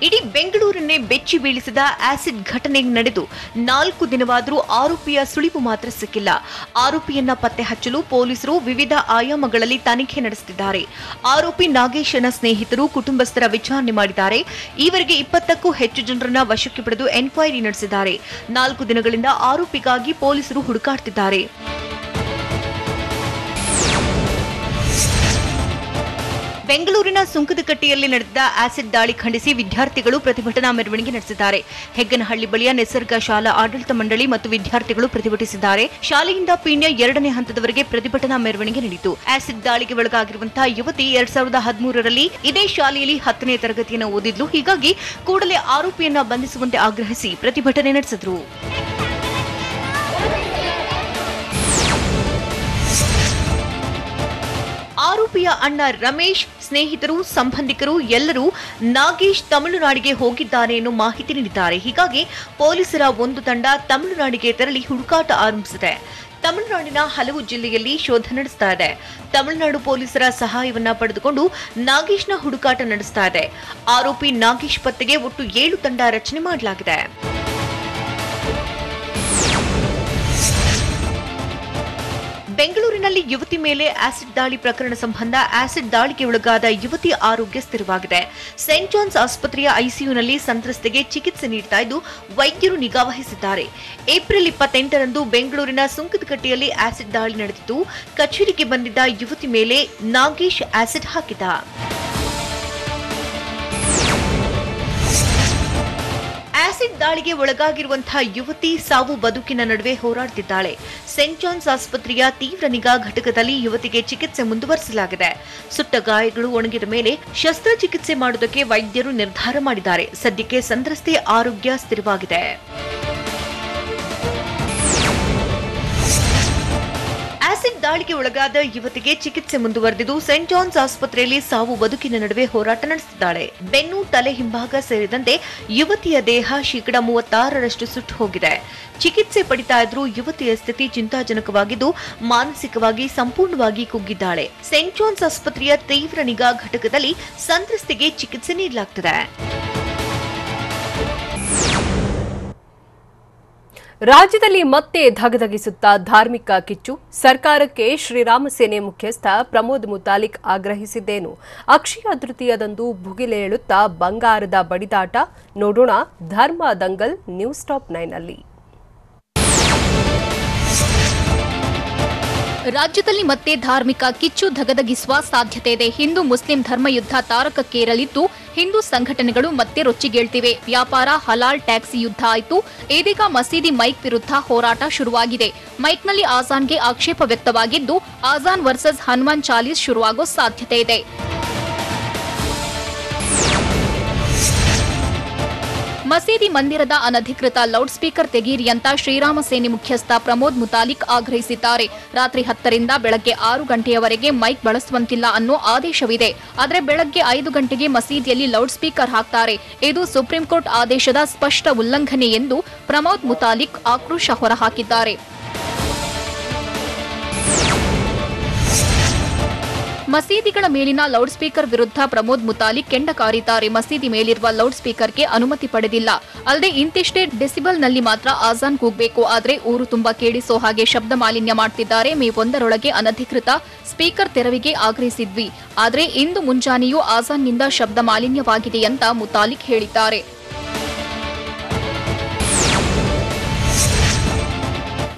ಇಡೀ ಬೆಂಗಳೂರನ್ನೇ ಬೆಚ್ಚಿ ಬೀಳಿಸಿದ ಆಸಿಡ್ ಘಟನೆ ನಡೆದು 4 ದಿನವಾದರೂ ಆರೋಪಿಯ ಸುಳಿವು ಮಾತ್ರ ಸಿಕ್ಕಿಲ್ಲ. ಆರೋಪಿಯನ್ನ ಪತ್ತೆ ಹಚ್ಚಲು ಪೊಲೀಸರು ವಿವಿಧ ಆಯಾಮಗಳಲ್ಲಿ ತನಿಖೆ ನಡೆಸುತ್ತಿದ್ದಾರೆ. ಆರೋಪಿ ನಾಗೇಶನ ಸ್ನೇಹಿತರು, ಕುಟುಂಬಸ್ಥರ ವಿಚಾರಣೆ ಮಾಡಿದ್ದಾರೆ. ಈವರೆಗೆ 20ಕ್ಕೂ ಹೆಚ್ಚು ಜನರನ್ನ ವಶಕ್ಕೆ ಪಡೆದು ಎನ್ಕ್ವೈರಿ ನಡೆಸಿದ್ದಾರೆ. 4 ದಿನಗಳಿಂದ ಆರೋಪಿಗಾಗಿ ಪೊಲೀಸರು ಹುಡುಕಾಡ್ತಿದ್ದಾರೆ. ಬೆಂಗಳೂರಿನ ಸುಂಕದಕಟ್ಟೆಯಲ್ಲಿ ನಡೆದ ಆಸಿಡ್ ದಾಳಿ ಖಂಡಿಸಿ ವಿದ್ಯಾರ್ಥಿಗಳು ಪ್ರತಿಭಟನಾ ಮೆರವಣಿಗೆ ನಡೆಸಿದ್ದಾರೆ. ಹೆಗ್ಗನಹಳ್ಳಿ ಬಳಿಯ ನಿಸರ್ಗ ಶಾಲಾ ಆಡಳಿತ ಮಂಡಳಿ ಮತ್ತು ವಿದ್ಯಾರ್ಥಿಗಳು ಪ್ರತಿಭಟಿಸಿದ್ದಾರೆ. ಶಾಲೆಯಿಂದ ಪೀಣ್ಯ 2ನೇ ಹಂತದವರೆಗೆ ಪ್ರತಿಭಟನಾ ಮೆರವಣಿಗೆ ನಡೆಯಿತು. ಆಸಿಡ್ ದಾಳಿಗೆ ಒಳಗಾಗಿರುವಂತಹ ಯುವತಿ 2013ರಲ್ಲಿ ಇದೇ ಶಾಲೆಯಲ್ಲಿ 10ನೇ ತರಗತಿಯನ್ನು ಓದಿದ್ಲು. ಹೀಗಾಗಿ ಕೂಡಲೇ ಆರೋಪಿಯನ್ನ ಬಂಧಿಸುವಂತೆ ಆಗ್ರಹಿಸಿ ಪ್ರತಿಭಟನೆ ನಡೆಸಿದ್ರು. ಆರೋಪಿಯ ಅಣ್ಣ ರಮೇಶ್, ಸ್ನೇಹಿತರು, ಸಂಬಂಧಿಕರು ಎಲ್ಲರೂ ನಾಗೇಶ್ ತಮಿಳುನಾಡಿಗೆ ಹೋಗಿದ್ದಾನೆ ಎನ್ನುವ ಮಾಹಿತಿ ನೀಡಿದ್ದಾರೆ. ಹೀಗಾಗಿ ಪೊಲೀಸರ ಒಂದು ತಂಡ ತಮಿಳುನಾಡಿಗೆ ತೆರಳಿ ಹುಡುಕಾಟ ಆರಂಭಿಸಿದೆ. ತಮಿಳುನಾಡಿನ ಹಲವು ಜಿಲ್ಲೆಯಲ್ಲಿ ಶೋಧ ನಡೆಸ್ತಾ ಇದೆ. ತಮಿಳುನಾಡು ಪೊಲೀಸರ ಸಹಾಯವನ್ನ ಪಡೆದುಕೊಂಡು ನಾಗೇಶ್ನ ಹುಡುಕಾಟ ನಡೆಸ್ತಾ ಇದೆ. ಆರೋಪಿ ನಾಗೇಶ್ ಪತ್ತೆಗೆ ಒಟ್ಟು 7 ತಂಡ ರಚನೆ ಮಾಡಲಾಗಿದೆ. ಬೆಂಗಳೂರಿನಲ್ಲಿ ಯುವತಿ ಮೇಲೆ ಆಸಿಡ್ ದಾಳಿ ಪ್ರಕರಣ ಸಂಬಂಧ ಆಸಿಡ್ ದಾಳಿಗೆ ಒಳಗಾದ ಯುವತಿ ಆರೋಗ್ಯ ಸ್ಥಿರವಾಗಿದೆ. ಸೇಂಟ್ ಜಾನ್ಸ್ ಆಸ್ಪತ್ರೆಯ ಐಸಿಯುನಲ್ಲಿ ಸಂತ್ರಸ್ತೆಗೆ ಚಿಕಿತ್ಸೆ ನೀಡುತ್ತಾ ಇದ್ದು ವೈದ್ಯರು ನಿಗಾ ವಹಿಸಿದ್ದಾರೆ. ಏಪ್ರಿಲ್ 28ರಂದು ಬೆಂಗಳೂರಿನ ಸುಂಕದಕಟ್ಟೆಯಲ್ಲಿ ಆಸಿಡ್ ದಾಳಿ ನಡೆದಿದ್ದು, ಕಚೇರಿಗೆ ಬಂದಿದ್ದ ಯುವತಿ ಮೇಲೆ ನಾಗೇಶ್ ಆಸಿಡ್ ಹಾಕಿದ. ಆಸಿಡ್ ದಾಳಿಗೆ ಒಳಗಾಗಿರುವಂತಹ ಯುವತಿ ಸಾವು ಬದುಕಿನ ನಡುವೆ ಹೋರಾಡುತ್ತಿದ್ದಾಳೆ. ಸೇಂಟ್ ಜಾನ್ಸ್ ಆಸ್ಪತ್ರೆಯ ತೀವ್ರ ನಿಗಾ ಘಟಕದಲ್ಲಿ ಯುವತಿಗೆ ಚಿಕಿತ್ಸೆ ಮುಂದುವರಿಸಲಾಗಿದೆ. ಸುಟ್ಟ ಗಾಯಗಳು ಒಣಗಿದ ಮೇಲೆ ಶಸ್ತ್ರಚಿಕಿತ್ಸೆ ಮಾಡುವುದಕ್ಕೆ ವೈದ್ಯರು ನಿರ್ಧಾರ ಮಾಡಿದ್ದಾರೆ. ಸದ್ಯಕ್ಕೆ ಸಂತ್ರಸ್ತೆಯ ಆರೋಗ್ಯ ಸ್ಥಿರವಾಗಿದೆ. ಆಸಿಡ್ ದಾಳಿಗೆ ಒಳಗಾದ ಯುವತಿಗೆ ಚಿಕಿತ್ಸೆ ಮುಂದುವರೆದಿದ್ದು, ಸೇಂಟ್ ಜಾನ್ಸ್ ಆಸ್ಪತ್ರೆಯಲ್ಲಿ ಸಾವು ಬದುಕಿನ ನಡುವೆ ಹೋರಾಟ ನಡೆಸುತ್ತಿದ್ದಾಳೆ. ಬೆನ್ನು, ತಲೆ ಹಿಂಭಾಗ ಸೇರಿದಂತೆ ಯುವತಿಯ ದೇಹ 36% ಸುಟ್ಟು ಹೋಗಿದೆ. ಚಿಕಿತ್ಸೆ ಪಡಿತಾ ಇದ್ರೂ ಯುವತಿಯ ಸ್ಥಿತಿ ಚಿಂತಾಜನಕವಾಗಿದ್ದು, ಮಾನಸಿಕವಾಗಿ ಸಂಪೂರ್ಣವಾಗಿ ಕುಗ್ಗಿದ್ದಾಳೆ. ಸೇಂಟ್ ಜಾನ್ಸ್ ಆಸ್ಪತ್ರೆಯ ತೀವ್ರ ನಿಗಾ ಘಟಕದಲ್ಲಿ ಸಂತ್ರಸ್ತೆಗೆ ಚಿಕಿತ್ಸೆ ನೀಡಲಾಗುತ್ತಿದೆ. ರಾಜ್ಯದಲ್ಲಿ ಮತ್ತೆ ಧಗಧಗಿಸುತ್ತಾ ಧಾರ್ಮಿಕ ಕಿಚ್ಚು. ಸರ್ಕಾರಕ್ಕೆ ಶ್ರೀರಾಮ ಸೇನೆ ಮುಖ್ಯಸ್ಥ ಪ್ರಮೋದ್ ಮುತಾಲಿಕ್ ಆಗ್ರಹಿಸಿದ್ದೇನು? ಅಕ್ಷಯ ತೃತೀಯದಂದು ಭುಗಿಲೇಳುತ್ತಾ ಬಂಗಾರದ ಬಡಿದಾಟ. ನೋಡೋಣ ಧರ್ಮ ದಂಗಲ್ ನ್ಯೂಸ್ ಟಾಪ್ 9ನಲ್ಲಿ. ರಾಜ್ಯದಲ್ಲಿ ಮತ್ತೆ ಧಾರ್ಮಿಕ ಕಿಚ್ಚು ಧಗಧಗಿಸುವ ಸಾಧ್ಯತೆ ಇದೆ. ಹಿಂದೂ ಮುಸ್ಲಿಂ ಧರ್ಮಯುದ್ಧ ತಾರಕಕ್ಕೇರಲಿದ್ದು, ಹಿಂದೂ ಸಂಘಟನೆಗಳು ಮತ್ತೆ ರೊಚ್ಚಿಗೇಳ್ತಿವೆ. ವ್ಯಾಪಾರ, ಹಲಾಲ್, ಟ್ಯಾಕ್ಸಿ ಯುದ್ಧ ಆಯಿತು. ಇದೀಗ ಮಸೀದಿ ಮೈಕ್ ವಿರುದ್ಧ ಹೋರಾಟ ಶುರುವಾಗಿದೆ. ಮೈಕ್ನಲ್ಲಿ ಆಜಾನ್ಗೆ ಆಕ್ಷೇಪ ವ್ಯಕ್ತವಾಗಿದ್ದು, ಆಜಾನ್ ವರ್ಸಸ್ ಹನುಮಾನ್ ಚಾಲೀಸ್ ಶುರುವಾಗೋ ಸಾಧ್ಯತೆ ಇದೆ. ಮಸೀದಿ ಮಂದಿರದ ಅನಧಿಕೃತ ಲೌಡ್ ಸ್ಪೀಕರ್ ತೆಗೀರಿ ಅಂತ ಶ್ರೀರಾಮ ಸೇನೆ ಮುಖ್ಯಸ್ಥ ಪ್ರಮೋದ್ ಮುತಾಲಿಕ್ ಆಗ್ರಹಿಸಿದ್ದಾರೆ. ರಾತ್ರಿ 10ರಿಂದ ಬೆಳಗ್ಗೆ 6 ಗಂಟೆಯವರೆಗೆ ಮೈಕ್ ಬಳಸುವಂತಿಲ್ಲ ಅನ್ನೋ ಆದೇಶವಿದೆ. ಆದರೆ ಬೆಳಗ್ಗೆ 5 ಗಂಟೆಗೆ ಮಸೀದಿಯಲ್ಲಿ ಲೌಡ್ ಸ್ಪೀಕರ್ ಹಾಕ್ತಾರೆ. ಇದು ಸುಪ್ರೀಂ ಕೋರ್ಟ್ ಆದೇಶದ ಸ್ಪಷ್ಟ ಉಲ್ಲಂಘನೆ ಎಂದು ಪ್ರಮೋದ್ ಮುತಾಲಿಕ್ ಆಕ್ರೋಶ ಹೊರಹಾಕಿದ್ದಾರೆ. ಮಸೀದಿಗಳ ಮೇಲಿನ ಲೌಡ್ ಸ್ಪೀಕರ್ ವಿರುದ್ಧ ಪ್ರಮೋದ್ ಮುತಾಲಿಕ್ ಕೆಂಡ ಕಾರಿದ್ದಾರೆ. ಮಸೀದಿ ಮೇಲಿರುವ ಲೌಡ್ ಸ್ಪೀಕರ್ಗೆ ಅನುಮತಿ ಪಡೆದಿಲ್ಲ. ಅಲ್ಲದೆ ಇಂತಿಷ್ಟೇ ಡೆಸಿಬಲ್ನಲ್ಲಿ ಮಾತ್ರ ಆಜಾನ್ ಕೂಗಬೇಕು. ಆದರೆ ಊರು ತುಂಬಾ ಕೇಳಿಸೋ ಹಾಗೆ ಶಬ್ದ ಮಾಲಿನ್ಯ ಮಾಡ್ತಿದ್ದಾರೆ. ಮೇ 1ರೊಳಗೆ ಅನಧಿಕೃತ ಸ್ಪೀಕರ್ ತೆರವಿಗೆ ಆಗ್ರಹಿಸಿದ್ವಿ. ಆದರೆ ಇಂದು ಮುಂಜಾನೆಯೂ ಆಜಾನ್ನಿಂದ ಶಬ್ದ ಮಾಲಿನ್ಯವಾಗಿದೆ ಅಂತ ಮುತಾಲಿಕ್ ಹೇಳಿದ್ದಾರೆ.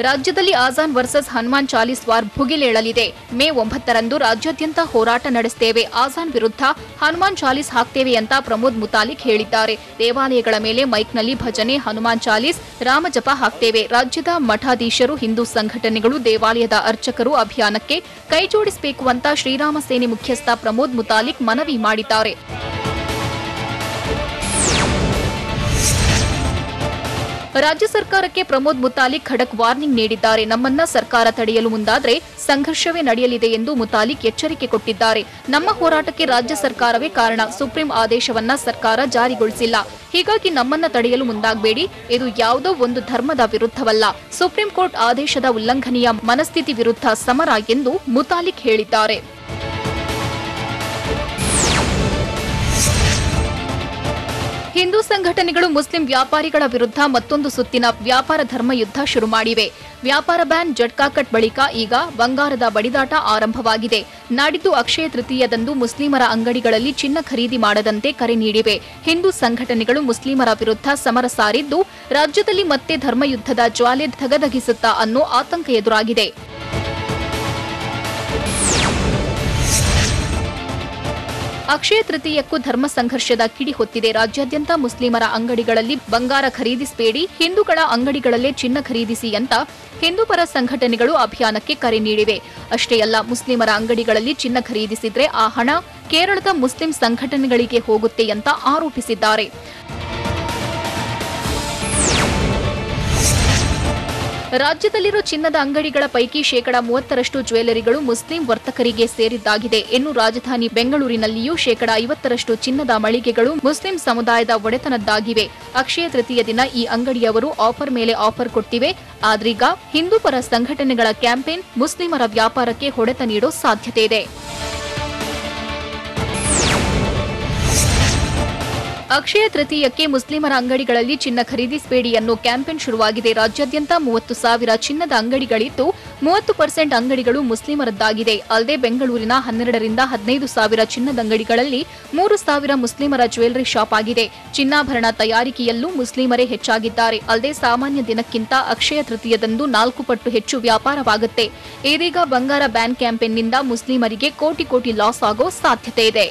ರಾಜ್ಯದಲ್ಲಿ ಆಜಾನ್ ವರ್ಸಸ್ ಹನುಮಾನ್ ಚಾಲೀಸ್ ವಾರ್ ಭುಗಿಲೇಳಲಿದೆ. ಮೇ 9ರಂದು ರಾಜ್ಯಾದ್ಯಂತ ಹೋರಾಟ ನಡೆಸುತ್ತೇವೆ. ಆಜಾನ್ ವಿರುದ್ಧ ಹನುಮಾನ್ ಚಾಲೀಸ್ ಹಾಕ್ತೇವೆ ಅಂತ ಪ್ರಮೋದ್ ಮುತಾಲಿಕ್ ಹೇಳಿದ್ದಾರೆ. ದೇವಾಲಯಗಳ ಮೇಲೆ ಮೈಕ್ನಲ್ಲಿ ಭಜನೆ, ಹನುಮಾನ್ ಚಾಲೀಸ್, ರಾಮಜಪ ಹಾಕ್ತೇವೆ. ರಾಜ್ಯದ ಮಠಾಧೀಶರು, ಹಿಂದೂ ಸಂಘಟನೆಗಳು, ದೇವಾಲಯದ ಅರ್ಚಕರು ಅಭಿಯಾನಕ್ಕೆ ಕೈಜೋಡಿಸಬೇಕು ಅಂತ ಶ್ರೀರಾಮ ಸೇನೆ ಮುಖ್ಯಸ್ಥ ಪ್ರಮೋದ್ ಮುತಾಲಿಕ್ ಮನವಿ ಮಾಡಿದ್ದಾರೆ. ರಾಜ್ಯ ಸರ್ಕಾರಕ್ಕೆ ಪ್ರಮೋದ್ ಮುತಾಲಿಕ್ ಖಡಕ್ ವಾರ್ನಿಂಗ್ ನೀಡಿದ್ದಾರೆ. ನಮ್ಮನ್ನ ಸರ್ಕಾರ ತಡೆಯಲು ಮುಂದಾದ್ರೆ ಸಂಘರ್ಷವೇ ನಡೆಯಲಿದೆ ಎಂದು ಮುತಾಲಿಕ್ ಎಚ್ಚರಿಕೆ ಕೊಟ್ಟಿದ್ದಾರೆ. ನಮ್ಮ ಹೋರಾಟಕ್ಕೆ ರಾಜ್ಯ ಸರ್ಕಾರವೇ ಕಾರಣ. ಸುಪ್ರೀಂ ಆದೇಶವನ್ನ ಸರ್ಕಾರ ಜಾರಿಗೊಳಿಸಿಲ್ಲ. ಹೀಗಾಗಿ ನಮ್ಮನ್ನ ತಡೆಯಲು ಮುಂದಾಗಬೇಡಿ. ಇದು ಯಾವುದೋ ಒಂದು ಧರ್ಮದ ವಿರುದ್ಧವಲ್ಲ. ಸುಪ್ರೀಂ ಕೋರ್ಟ್ ಆದೇಶದ ಉಲ್ಲಂಘನೆಯ ಮನಸ್ಥಿತಿ ವಿರುದ್ಧ ಸಮರ ಎಂದು ಮುತಾಲಿಕ್ ಹೇಳಿದ್ದಾರೆ. ಹಿಂದೂ ಸಂಘಟನೆಗಳು ಮುಸ್ಲಿಂ ವ್ಯಾಪಾರಿಗಳ ವಿರುದ್ಧ ಮತ್ತೊಂದು ಸುತ್ತಿನ ವ್ಯಾಪಾರ ಧರ್ಮ ಯುದ್ಧ ಶುರು ಮಾಡಿವೆ. ವ್ಯಾಪಾರ ಬ್ಯಾನ್ ಜಟ್ಕಾ ಕಟ್ ಬಳಿಕ ಈಗ ಬಂಗಾರದ ಬಡಿದಾಟ ಆರಂಭವಾಗಿದೆ. ನಾಡಿದ್ದು ಅಕ್ಷಯ ತೃತೀಯದಂದು ಮುಸ್ಲಿಮರ ಅಂಗಡಿಗಳಲ್ಲಿ ಚಿನ್ನ ಖರೀದಿ ಮಾಡದಂತೆ ಕರೆ ನೀಡಿವೆ. ಹಿಂದೂ ಸಂಘಟನೆಗಳು ಮುಸ್ಲಿಮರ ವಿರುದ್ಧ ಸಮರ ಸಾರಿದ್ದು, ರಾಜ್ಯದಲ್ಲಿ ಮತ್ತೆ ಧರ್ಮಯುದ್ಧದ ಜ್ವಾಲೆ ಧಗಧಗಿಸುತ್ತಾ ಅನ್ನೋ ಆತಂಕ ಎದುರಾಗಿದೆ. ಅಕ್ಷಯ ತೃತೀಯಕ್ಕೂ ಧರ್ಮ ಸಂಘರ್ಷದ ಕಿಡಿ ಹೊತ್ತಿದೆ. ರಾಜ್ಯಾದ್ಯಂತ ಮುಸ್ಲಿಮರ ಅಂಗಡಿಗಳಲ್ಲಿ ಬಂಗಾರ ಖರೀದಿಸಬೇಡಿ, ಹಿಂದೂಗಳ ಅಂಗಡಿಗಳಲ್ಲೇ ಚಿನ್ನ ಖರೀದಿಸಿ ಅಂತ ಹಿಂದೂಪರ ಸಂಘಟನೆಗಳು ಅಭಿಯಾನಕ್ಕೆ ಕರೆ ನೀಡಿವೆ. ಅಷ್ಟೇ ಅಲ್ಲ, ಮುಸ್ಲಿಮರ ಅಂಗಡಿಗಳಲ್ಲಿ ಚಿನ್ನ ಖರೀದಿಸಿದ್ರೆ ಆ ಹಣ ಕೇರಳದ ಮುಸ್ಲಿಂ ಸಂಘಟನೆಗಳಿಗೆ ಹೋಗುತ್ತೆ ಅಂತ ಆರೋಪಿಸಿದ್ದಾರೆ. ರಾಜ್ಯದಲ್ಲಿರೋ ಚಿನ್ನದ ಅಂಗಡಿಗಳ ಪೈಕಿ 30% ಜ್ಯುವೆಲರಿಗಳು ಮುಸ್ಲಿಂ ವರ್ತಕರಿಗೆ ಸೇರಿದ್ದಾಗಿದೆ. ಇನ್ನು ರಾಜಧಾನಿ ಬೆಂಗಳೂರಿನಲ್ಲಿಯೂ 50% ಚಿನ್ನದ ಮಳಿಗೆಗಳು ಮುಸ್ಲಿಂ ಸಮುದಾಯದ ಒಡೆತನದ್ದಾಗಿವೆ. ಅಕ್ಷಯ ತೃತೀಯ ದಿನ ಈ ಅಂಗಡಿಯವರು ಆಫರ್ ಮೇಲೆ ಆಫರ್ ಕೊಟ್ಟಿವೆ. ಆದ್ರೀಗ ಹಿಂದೂಪರ ಸಂಘಟನೆಗಳ ಕ್ಯಾಂಪೇನ್ ಮುಸ್ಲಿಮರ ವ್ಯಾಪಾರಕ್ಕೆ ಹೊಡೆತ ನೀಡೋ ಸಾಧ್ಯತೆ ಇದೆ. ಅಕ್ಷಯ ತೃತೀಯಕ್ಕೆ ಮುಸ್ಲಿಮರ ಅಂಗಡಿಗಳಲ್ಲಿ ಚಿನ್ನ ಖರೀದಿಸಬೇಡಿ ಅನ್ನೋ ಕ್ಯಾಂಪೇನ್ ಶುರುವಾಗಿದೆ. ರಾಜ್ಯಾದ್ಯಂತ 30,000 ಚಿನ್ನದ ಅಂಗಡಿಗಳಿದ್ದು 30% ಅಂಗಡಿಗಳು ಮುಸ್ಲಿಮರದ್ದಾಗಿದೆ. ಅಲ್ಲದೆ ಬೆಂಗಳೂರಿನ 12 ರಿಂದ 15,000 ಚಿನ್ನದ ಅಂಗಡಿಗಳಲ್ಲಿ 3,000 ಮುಸ್ಲಿಮರ ಜ್ಯುವೆಲರಿ ಶಾಪ್ ಆಗಿದೆ. ಚಿನ್ನಾಭರಣ ತಯಾರಿಕೆಯಲ್ಲೂ ಮುಸ್ಲಿಮರೇ ಹೆಚ್ಚಾಗಿದ್ದಾರೆ. ಅಲ್ಲದೆ ಸಾಮಾನ್ಯ ದಿನಕ್ಕಿಂತ ಅಕ್ಷಯ ತೃತೀಯದಂದು 4 ಪಟ್ಟು ಹೆಚ್ಚು ವ್ಯಾಪಾರವಾಗುತ್ತೆ. ಇದೀಗ ಬಂಗಾರ ಬ್ಯಾನ್ ಕ್ಯಾಂಪೇನ್ನಿಂದ ಮುಸ್ಲಿಮರಿಗೆ ಕೋಟಿ ಲಾಸ್ ಆಗೋ ಸಾಧ್ಯತೆ ಇದೆ.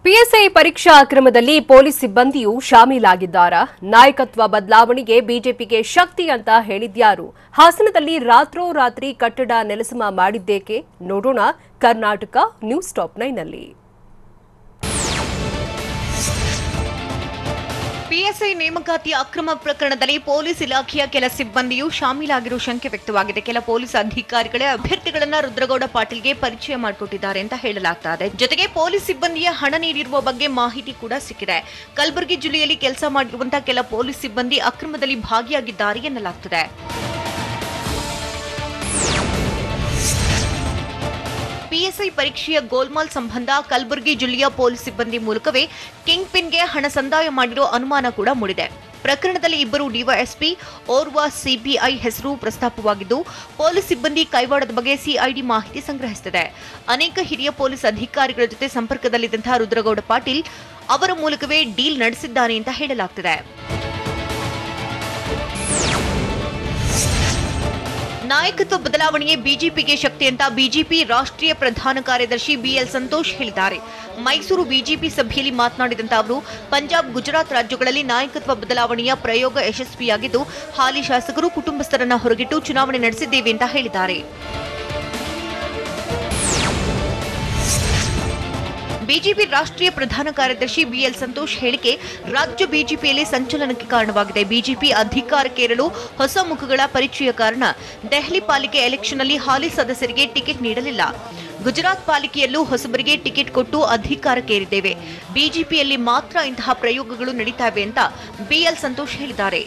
ಪಿಎಸ್ಐ ಪರೀಕ್ಷಾ ಅಕ್ರಮದಲ್ಲಿ ಪೊಲೀಸ್ ಸಿಬ್ಬಂದಿಯೂ ಶಾಮೀಲಾಗಿದ್ದಾರಾ? ನಾಯಕತ್ವ ಬದಲಾವಣೆಗೆ ಬಿಜೆಪಿಗೆ ಶಕ್ತಿ ಅಂತ ಹೇಳಿದ್ಯಾರು? ಹಾಸನದಲ್ಲಿ ರಾತ್ರೋರಾತ್ರಿ ಕಟ್ಟಡ ನೆಲಸಮ ಮಾಡಿದ್ದೇಕೆ? ನೋಡೋಣ ಕರ್ನಾಟಕ ನ್ಯೂಸ್ ಟಾಪ್ 9ನಲ್ಲಿ. ಪಿಎಸ್ಐ ನೇಮಕಾತಿ ಅಕ್ರಮ ಪ್ರಕರಣದಲ್ಲಿ ಪೊಲೀಸ್ ಇಲಾಖೆಯ ಕೆಲ ಸಿಬ್ಬಂದಿಯು ಶಾಮೀಲಾಗಿರುವ ಶಂಕೆ ವ್ಯಕ್ತವಾಗಿದೆ. ಕೆಲ ಪೊಲೀಸ್ ಅಧಿಕಾರಿಗಳೇ ಅಭ್ಯರ್ಥಿಗಳನ್ನ ರುದ್ರಗೌಡ ಪಾಟೀಲ್ಗೆ ಪರಿಚಯ ಮಾಡಿಕೊಟ್ಟಿದ್ದಾರೆ ಅಂತ ಹೇಳಲಾಗ್ತಾ ಇದೆ. ಜೊತೆಗೆ ಪೊಲೀಸ್ ಸಿಬ್ಬಂದಿಯ ಹಣ ನೀಡಿರುವ ಬಗ್ಗೆ ಮಾಹಿತಿ ಕೂಡ ಸಿಕ್ಕಿದೆ. ಕಲಬುರಗಿ ಜಿಲ್ಲೆಯಲ್ಲಿ ಕೆಲಸ ಮಾಡಿರುವಂತಹ ಕೆಲ ಪೊಲೀಸ್ ಸಿಬ್ಬಂದಿ ಅಕ್ರಮದಲ್ಲಿ ಭಾಗಿಯಾಗಿದ್ದಾರೆ ಎನ್ನಲಾಗ್ತಿದೆ. ಪಿಎಸ್ಐ ಪರೀಕ್ಷೆಯ ಗೋಲ್ಮಾಲ್ ಸಂಬಂಧ ಕಲಬುರಗಿ ಜಿಲ್ಲೆಯ ಪೊಲೀಸ್ ಸಿಬ್ಬಂದಿ ಮೂಲಕವೇ ಕಿಂಗ್ ಪಿನ್ಗೆ ಹಣ ಸಂದಾಯ ಮಾಡಿರೋ ಅನುಮಾನ ಕೂಡ ಮೂಡಿದೆ. ಪ್ರಕರಣದಲ್ಲಿ ಇಬ್ಬರು ಡಿವೈಎಸ್ಪಿ, ಓರ್ವ ಸಿಬಿಐ ಹೆಸರು ಪ್ರಸ್ತಾಪವಾಗಿದ್ದು, ಪೊಲೀಸ್ ಸಿಬ್ಬಂದಿ ಕೈವಾಡದ ಬಗ್ಗೆ ಸಿಐಡಿ ಮಾಹಿತಿ ಸಂಗ್ರಹಿಸುತ್ತಿದೆ. ಅನೇಕ ಹಿರಿಯ ಪೊಲೀಸ್ ಅಧಿಕಾರಿಗಳ ಜೊತೆ ಸಂಪರ್ಕದಲ್ಲಿದ್ದಂತಹ ರುದ್ರಗೌಡ ಪಾಟೀಲ್ ಅವರ ಮೂಲಕವೇ ಡೀಲ್ ನಡೆಸಿದ್ದಾನೆ ಅಂತ ಹೇಳಲಾಗ್ತಿದೆ. ನಾಯಕತ್ವ ಬದಲಾವಣೆಯೇ ಬಿಜೆಪಿಗೆ ಶಕ್ತಿ ಅಂತ ಬಿಜೆಪಿ ರಾಷ್ಟ್ರೀಯ ಪ್ರಧಾನ ಕಾರ್ಯದರ್ಶಿ ಬಿಎಲ್ ಸಂತೋಷ್ ಹೇಳಿದ್ದಾರೆ. ಮೈಸೂರು ಬಿಜೆಪಿ ಸಭೆಯಲ್ಲಿ ಮಾತನಾಡಿದಂತ ಅವರು, ಪಂಜಾಬ್, ಗುಜರಾತ್ ರಾಜ್ಯಗಳಲ್ಲಿ ನಾಯಕತ್ವ ಬದಲಾವಣೆಯ ಪ್ರಯೋಗ ಯಶಸ್ವಿಯಾಗಿದ್ದು, ಹಾಲಿ ಶಾಸಕರು ಕುಟುಂಬಸ್ಥರನ್ನ ಹೊರಗಿಟ್ಟು ಚುನಾವಣೆ ನಡೆಸಿದ್ದೇವೆ ಅಂತ ಹೇಳಿದ್ದಾರೆ. ಬಿಜೆಪಿ ರಾಷ್ಟ್ರೀಯ ಪ್ರಧಾನ ಕಾರ್ಯದರ್ಶಿ ಬಿಎಲ್ ಸಂತೋಷ್ ಹೇಳಿಕೆ ರಾಜ್ಯ ಬಿಜೆಪಿಯಲ್ಲಿ ಸಂಚಲನಕ್ಕೆ ಕಾರಣವಾಗಿದೆ. ಬಿಜೆಪಿ ಅಧಿಕಾರಕ್ಕೇರಲು ಹೊಸ ಮುಖಗಳ ಪರಿಚಯ ಕಾರಣ ದೆಹಲಿ ಪಾಲಿಕೆ ಎಲೆಕ್ಷನ್ನಲ್ಲಿ ಹಾಲಿ ಸದಸ್ಯರಿಗೆ ಟಿಕೆಟ್ ನೀಡಲಿಲ್ಲ. ಗುಜರಾತ್ ಪಾಲಿಕೆಯಲ್ಲೂ ಹೊಸಬರಿಗೆ ಟಿಕೆಟ್ ಕೊಟ್ಟು ಅಧಿಕಾರಕ್ಕೇರಿದ್ದೇವೆ. ಬಿಜೆಪಿಯಲ್ಲಿ ಮಾತ್ರ ಇಂತಹ ಪ್ರಯೋಗಗಳು ನಡೀತಾವೆ ಅಂತ ಬಿಎಲ್ ಸಂತೋಷ್ ಹೇಳಿದ್ದಾರೆ.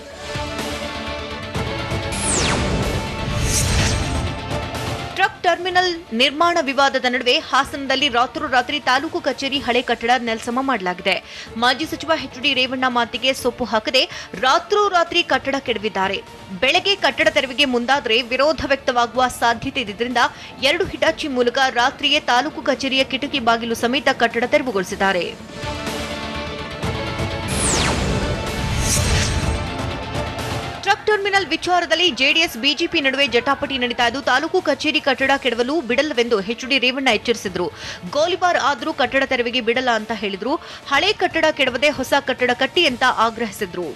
ಟ್ರಕ್ ಟರ್ಮಿನಲ್ ನಿರ್ಮಾಣ ವಿವಾದದ ನಡುವೆ ಹಾಸನದಲ್ಲಿ ರಾತ್ರೋರಾತ್ರಿ ತಾಲೂಕು ಕಚೇರಿ ಹಳೆ ಕಟ್ಟಡ ನೆಲಸಮ ಮಾಡಲಾಗಿದೆ. ಮಾಜಿ ಸಚಿವ ಎಚ್.ಡಿ. ರೇವಣ್ಣ ಮಾತಿಗೆ ಸೊಪ್ಪು ಹಾಕದೆ ರಾತ್ರೋರಾತ್ರಿ ಕಟ್ಟಡ ಕೆಡವಿದ್ದಾರೆ. ಬೆಳಗ್ಗೆ ಕಟ್ಟಡ ತೆರವಿಗೆ ಮುಂದಾದರೆ ವಿರೋಧ ವ್ಯಕ್ತವಾಗುವ ಸಾಧ್ಯತೆ ಇದ್ದಿದ್ದರಿಂದ 2 ಹಿಟಾಚಿ ಮೂಲಕ ರಾತ್ರಿಯೇ ತಾಲೂಕು ಕಚೇರಿಯ ಕಿಟಕಿ ಬಾಗಿಲು ಸಮೇತ ಕಟ್ಟಡ ತೆರವುಗೊಳಿಸಿದ್ದಾರೆ. ಟ್ರಕ್ ಟರ್ಮಿನಲ್ ವಿಚಾರದಲ್ಲಿ ಜೆಡಿಎಸ್ ಬಿಜೆಪಿ ನಡುವೆ ಜಟಾಪಟಿ ನಡೀತಾ ಇದ್ದು, ತಾಲೂಕು ಕಚೇರಿ ಕಟ್ಟಡ ಕೆಡವಲು ಬಿಡಲ್ಲವೆಂದು ಎಚ್.ಡಿ. ರೇವಣ್ಣ ಎಚ್ಚರಿಸಿದ್ರು. ಗೋಲಿಬಾರ್ ಆದರೂ ಕಟ್ಟಡ ತೆರವಿಗೆ ಬಿಡಲ್ಲ ಅಂತ ಹೇಳಿದ್ರು. ಹಳೆ ಕಟ್ಟಡ ಕೆಡವದೆ ಹೊಸ ಕಟ್ಟಡ ಕಟ್ಟಿ ಅಂತ ಆಗ್ರಹಿಸಿದ್ರು.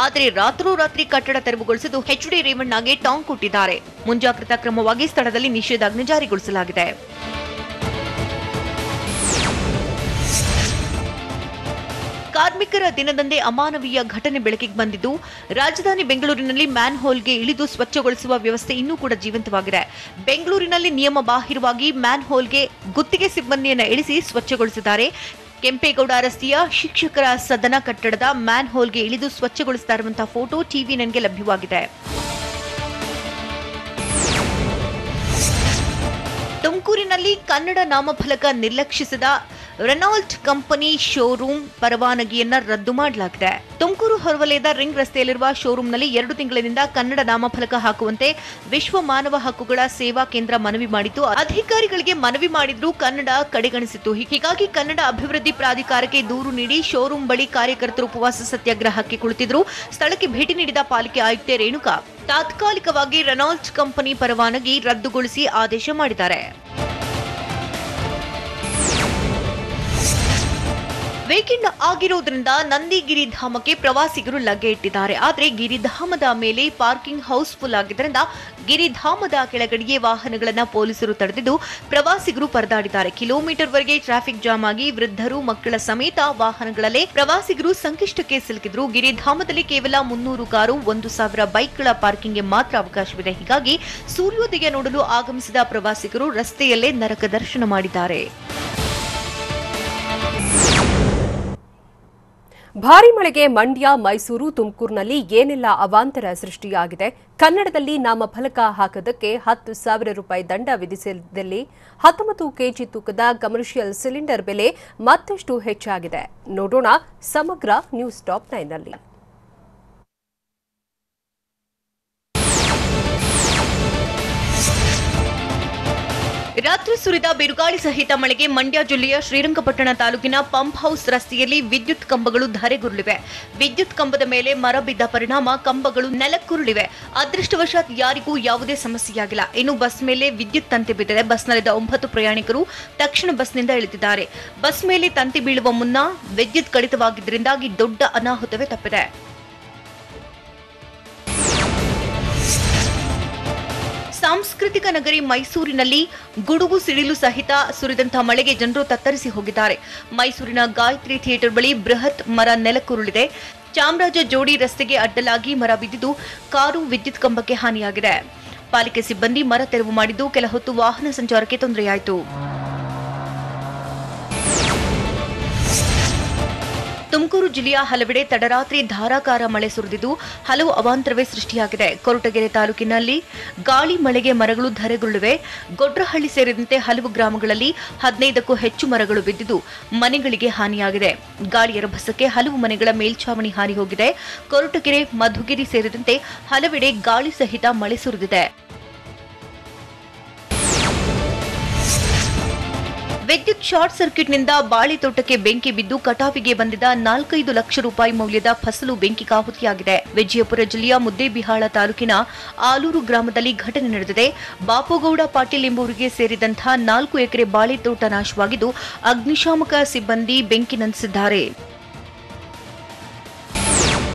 ಆದರೆ ರಾತ್ರೋರಾತ್ರಿ ಕಟ್ಟಡ ತೆರವುಗೊಳಿಸಿದ್ದು ಎಚ್.ಡಿ. ರೇವಣ್ಣಗೆ ಟಾಂಗ್ ಕೊಟ್ಟಿದ್ದಾರೆ. ಮುಂಜಾಗ್ರತಾ ಕ್ರಮವಾಗಿ ಸ್ಥಳದಲ್ಲಿ ನಿಷೇಧಾಜ್ಞೆ ಜಾರಿಗೊಳಿಸಲಾಗಿದೆ. ಕಾರ್ಮಿಕರ ದಿನದಂದೇ ಅಮಾನವೀಯ ಘಟನೆ ಬೆಳಕಿಗೆ ಬಂದಿದ್ದು, ರಾಜಧಾನಿ ಬೆಂಗಳೂರಿನಲ್ಲಿ ಮ್ಯಾನ್ ಹೋಲ್ಗೆ ಇಳಿದು ಸ್ವಚ್ಛಗೊಳಿಸುವ ವ್ಯವಸ್ಥೆ ಇನ್ನೂ ಕೂಡ ಜೀವಂತವಾಗಿದೆ. ಬೆಂಗಳೂರಿನಲ್ಲಿ ನಿಯಮ ಬಾಹಿರವಾಗಿ ಮ್ಯಾನ್ ಹೋಲ್ಗೆ ಗುತ್ತಿಗೆ ಸಿಬ್ಬಂದಿಯನ್ನು ಇಳಿಸಿ ಸ್ವಚ್ಛಗೊಳಿಸಿದ್ದಾರೆ. ಕೆಂಪೇಗೌಡ ರಸ್ತೆಯ ಶಿಕ್ಷಕರ ಸದನ ಕಟ್ಟಡದ ಮ್ಯಾನ್ ಹೋಲ್ಗೆ ಇಳಿದು ಸ್ವಚ್ಛಗೊಳಿಸ್ತಾ ಇರುವಂತಹ ಫೋಟೋ ಟಿವಿ ನನಗೆ ಲಭ್ಯವಾಗಿದೆ. ತುಮಕೂರಿನಲ್ಲಿ ಕನ್ನಡ ನಾಮಫಲಕ ನಿರ್ಲಕ್ಷಿಸಿದ ರೆನಾಲ್ಟ್ ಕಂಪನಿ ಶೋರೂಮ್ ಪರವಾನಗಿಯನ್ನ ರದ್ದು ಮಾಡಲಾಗಿದೆ. ತುಮಕೂರು ಹೊರವಲಯದ ರಿಂಗ್ ರಸ್ತೆಯಲ್ಲಿರುವ ಶೋರೂಂನಲ್ಲಿ 2 ತಿಂಗಳಿನಿಂದ ಕನ್ನಡ ನಾಮಫಲಕ ಹಾಕುವಂತೆ ವಿಶ್ವ ಮಾನವ ಹಕ್ಕುಗಳ ಸೇವಾ ಕೇಂದ್ರ ಮನವಿ ಮಾಡಿತ್ತು. ಅಧಿಕಾರಿಗಳಿಗೆ ಮನವಿ ಮಾಡಿದ್ರೂ ಕನ್ನಡ ಕಡೆಗಣಿಸಿತ್ತು. ಹೀಗಾಗಿ ಕನ್ನಡ ಅಭಿವೃದ್ಧಿ ಪ್ರಾಧಿಕಾರಕ್ಕೆ ದೂರು ನೀಡಿ ಶೋರೂಂ ಬಳಿ ಕಾರ್ಯಕರ್ತರು ಉಪವಾಸ ಸತ್ಯಾಗ್ರಹಕ್ಕೆ ಕುಳಿತಿದ್ರು. ಸ್ಥಳಕ್ಕೆ ಭೇಟಿ ನೀಡಿದ ಪಾಲಿಕೆ ಆಯುಕ್ತೆ ರೇಣುಕಾ ತಾತ್ಕಾಲಿಕವಾಗಿ ರೆನಾಲ್ಟ್ ಕಂಪನಿ ಪರವಾನಗಿ ರದ್ದುಗೊಳಿಸಿ ಆದೇಶ ಮಾಡಿದ್ದಾರೆ. ವೀಕೆಂಡ್ ಆಗಿರೋದ್ರಿಂದ ನಂದಿ ಗಿರಿಧಾಮಕ್ಕೆ ಪ್ರವಾಸಿಗರು ಲಗ್ಗೆ ಇಟ್ಟಿದ್ದಾರೆ. ಆದರೆ ಗಿರಿಧಾಮದ ಮೇಲೆ ಪಾರ್ಕಿಂಗ್ ಹೌಸ್ಫುಲ್ ಆಗಿದ್ದರಿಂದ ಗಿರಿಧಾಮದ ಕೆಳಗಡೆಯೇ ವಾಹನಗಳನ್ನು ಪೊಲೀಸರು ತಡೆದಿದ್ದು ಪ್ರವಾಸಿಗರು ಪರದಾಡಿದ್ದಾರೆ. ಕಿಲೋಮೀಟರ್ ವರೆಗೆ ಟ್ರಾಫಿಕ್ ಜಾಮ್ ಆಗಿ ವೃದ್ಧರು ಮಕ್ಕಳ ಸಮೇತ ವಾಹನಗಳಲ್ಲೇ ಪ್ರವಾಸಿಗರು ಸಂಕಷ್ಟಕ್ಕೆ ಸಿಲುಕಿದ್ರು. ಗಿರಿಧಾಮದಲ್ಲಿ ಕೇವಲ 300 ಕಾರು 1000 ಬೈಕ್ಗಳ ಪಾರ್ಕಿಂಗ್ಗೆ ಮಾತ್ರ ಅವಕಾಶವಿದೆ. ಹೀಗಾಗಿ ಸೂರ್ಯೋದಯ ನೋಡಲು ಆಗಮಿಸಿದ ಪ್ರವಾಸಿಗರು ರಸ್ತೆಯಲ್ಲೇ ನರಕ ದರ್ಶನ ಮಾಡಿದ್ದಾರೆ. ಭಾರಿ ಮಳೆಗೆ ಮಂಡ್ಯ, ಮೈಸೂರು, ತುಮಕೂರಿನಲ್ಲಿ ಏನೆಲ್ಲ ಅವಾಂತರ ಸೃಷ್ಟಿಯಾಗಿದೆ? ಕನ್ನಡದಲ್ಲಿ ನಾಮಫಲಕ ಹಾಕದಕ್ಕೆ 10,000 ರೂಪಾಯಿ ದಂಡ ವಿಧಿಸಿದಲ್ಲಿ 19 ಕೆಜಿ ತೂಕದ ಕಮರ್ಷಿಯಲ್ ಸಿಲಿಂಡರ್ ಬೆಲೆ ಮತ್ತಷ್ಟು ಹೆಚ್ಚಾಗಿದೆ. ನೋಡೋಣ ಸಮಗ್ರ ನ್ಯೂಸ್ ಟಾಪ್ 9ನಲ್ಲಿ. ರಾತ್ರಿ ಸುರಿದ ಬಿರುಗಾಳಿ ಸಹಿತ ಮಳೆಗೆ ಮಂಡ್ಯ ಜಿಲ್ಲೆಯ ಶ್ರೀರಂಗಪಟ್ಟಣ ತಾಲೂಕಿನ ಪಂಪ್ ಹೌಸ್ ರಸ್ತೆಯಲ್ಲಿ ವಿದ್ಯುತ್ ಕಂಬಗಳು ಧರೆಗುರುಳಿವೆ. ವಿದ್ಯುತ್ ಕಂಬದ ಮೇಲೆ ಮರ ಬಿದ್ದ ಪರಿಣಾಮ ಕಂಬಗಳು ನೆಲಕ್ಕುರುಳಿವೆ. ಅದೃಷ್ಟವಶಾತ್ ಯಾರಿಗೂ ಯಾವುದೇ ಸಮಸ್ಯೆಯಾಗಿಲ್ಲ. ಇನ್ನು ಬಸ್ ಮೇಲೆ ವಿದ್ಯುತ್ ತಂತಿ ಬಿದ್ದಿದೆ. ಬಸ್ನಲ್ಲಿದ್ದ 9 ಪ್ರಯಾಣಿಕರು ತಕ್ಷಣ ಬಸ್ನಿಂದ ಇಳಿದಿದ್ದಾರೆ. ಬಸ್ ಮೇಲೆ ತಂತಿ ಬೀಳುವ ಮುನ್ನ ವಿದ್ಯುತ್ ಕಡಿತವಾಗಿದ್ದರಿಂದಾಗಿ ದೊಡ್ಡ ಅನಾಹುತವೇ ತಪ್ಪಿದೆ. ಸಾಂಸ್ಕೃತಿಕ ನಗರಿ ಮೈಸೂರಿನಲ್ಲಿ ಗುಡುಗು ಸಿಡಿಲು ಸಹಿತ ಸುರಿದಂತಹ ಮಳೆಗೆ ಜನರು ತತ್ತರಿಸಿ ಹೋಗಿದ್ದಾರೆ. ಮೈಸೂರಿನ ಗಾಯತ್ರಿ ಥಿಯೇಟರ್ ಬಳಿ ಬೃಹತ್ ಮರ ನೆಲಕ್ಕುರುಳಿದೆ. ಚಾಮರಾಜ ಜೋಡಿ ರಸ್ತೆಗೆ ಅಡ್ಡಲಾಗಿ ಮರ ಬಿದ್ದಿದ್ದು ಕಾರು ವಿದ್ಯುತ್ ಕಂಬಕ್ಕೆ ಹಾನಿಯಾಗಿದೆ. ಪಾಲಿಕೆ ಸಿಬ್ಬಂದಿ ಮರ ತೆರವು ಮಾಡಿದ್ದು ಕೆಲ ಹೊತ್ತು ವಾಹನ ಸಂಚಾರಕ್ಕೆ ತೊಂದರೆಯಾಯಿತು. ತುಮಕೂರು ಜಿಲ್ಲೆಯ ಹಲವೆಡೆ ತಡರಾತ್ರಿ ಧಾರಾಕಾರ ಮಳೆ ಸುರಿದಿದ್ದು ಹಲವು ಅವಾಂತರವೇ ಸೃಷ್ಟಿಯಾಗಿದೆ. ಕೊರಟಗೆರೆ ತಾಲೂಕಿನಲ್ಲಿ ಗಾಳಿ ಮಳೆಗೆ ಮರಗಳು ಧರೆಗುರುಳಿವೆ. ಗೊಡ್ರಹಳ್ಳಿ ಸೇರಿದಂತೆ ಹಲವು ಗ್ರಾಮಗಳಲ್ಲಿ 15ಕ್ಕೂ ಹೆಚ್ಚು ಮರಗಳು ಬಿದ್ದಿದ್ದು ಮನೆಗಳಿಗೆ ಹಾನಿಯಾಗಿದೆ. ಗಾಳಿಯ ರಭಸಕ್ಕೆ ಹಲವು ಮನೆಗಳ ಮೇಲ್ಛಾವಣಿ ಹಾರಿ ಹೋಗಿದೆ. ಕೊರಟಗೆರೆ, ಮಧುಗಿರಿ ಸೇರಿದಂತೆ ಹಲವೆಡೆ ಗಾಳಿ ಸಹಿತ ಮಳೆ ಸುರಿದಿದೆ. ವಿದ್ಯುತ್ ಶಾರ್ಟ್ ಸರ್ಕ್ಯೂಟ್ನಿಂದ ಬಾಳೆ ತೋಟಕ್ಕೆ ಬೆಂಕಿ ಬಿದ್ದು ಕಟಾವಿಗೆ ಬಂದಿದ್ದ 4-5 ಲಕ್ಷ ರೂಪಾಯಿ ಮೌಲ್ಯದ ಫಸಲು ಬೆಂಕಿ ಕಾಹುತಿಯಾಗಿದೆ. ವಿಜಯಪುರ ಜಿಲ್ಲೆಯ ಮುದ್ದೇಬಿಹಾಳ ತಾಲೂಕಿನ ಆಲೂರು ಗ್ರಾಮದಲ್ಲಿ ಘಟನೆ ನಡೆದಿದೆ. ಬಾಪುಗೌಡ ಪಾಟೀಲ್ ಎಂಬುವರಿಗೆ ಸೇರಿದಂತಹ 4 ಎಕರೆ ಬಾಳೆ ತೋಟ ನಾಶವಾಗಿದ್ದು ಅಗ್ನಿಶಾಮಕ ಸಿಬ್ಬಂದಿ ಬೆಂಕಿ ನಂದಿಸಿದ್ದಾರೆ.